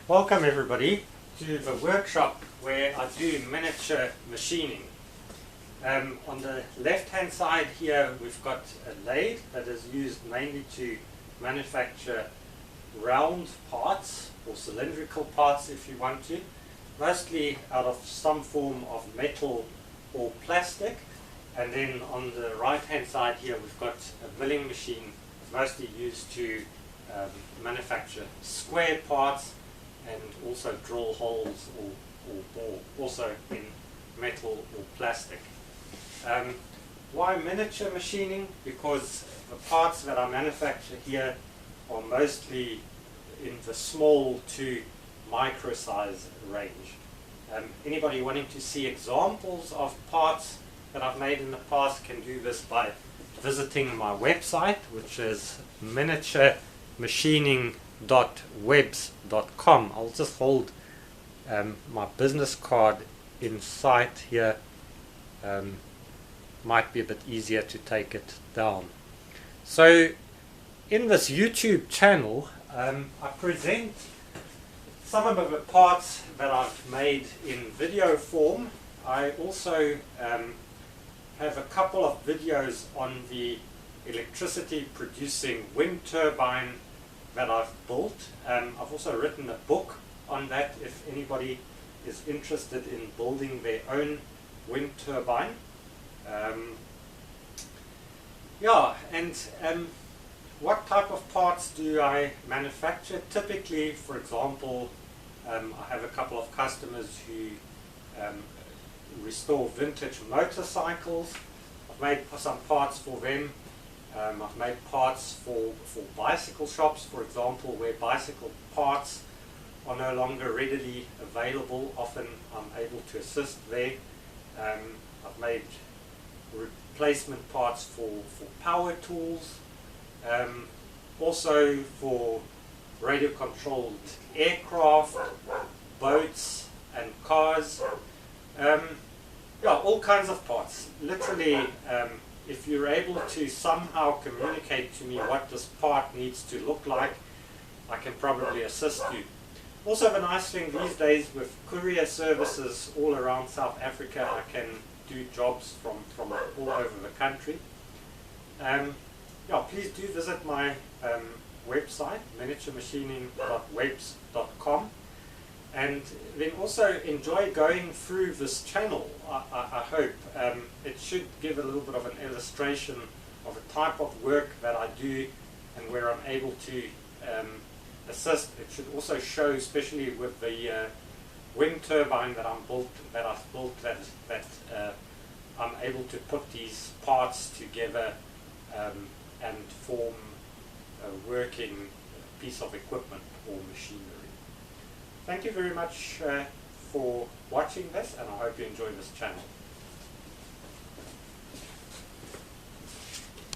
Welcome everybody to the workshop where I do miniature machining. On the left hand side here we've got a lathe that is used mainly to manufacture round parts or cylindrical parts if you want to, mostly out of some form of metal or plastic. And then on the right hand side here we've got a milling machine mostly used to manufacture square parts and also drill holes or bore, also in metal or plastic. Why miniature machining? Because the parts that I manufacture here are mostly in the small to micro size range. Anybody wanting to see examples of parts that I've made in the past can do this by visiting my website, which is miniaturemachining.webs.com. I'll just hold my business card in sight here. Might be a bit easier to take it down. So in this YouTube channel I present some of the parts that I've made in video form. I also have a couple of videos on the electricity producing wind turbine that I've built. I've also written a book on that if anybody is interested in building their own wind turbine. What type of parts do I manufacture? Typically, for example, I have a couple of customers who restore vintage motorcycles. I've made some parts for them. I've made parts for bicycle shops, for example, where bicycle parts are no longer readily available. Often I'm able to assist there. I've made replacement parts for power tools, also for radio controlled aircraft, boats and cars. All kinds of parts. Literally, if you're able to somehow communicate to me what this part needs to look like, I can probably assist you. Also, the nice thing these days with courier services all around South Africa, I can do jobs from all over the country. Please do visit my website, miniaturemachining.webs.com, and then also enjoy going through this channel. I hope it should give a little bit of an illustration of the type of work that I do and where I'm able to assist. It should also show, especially with the wind turbine that I've built, that I'm able to put these parts together and form a working piece of equipment or machinery. Thank you very much for watching this, and I hope you enjoy this channel.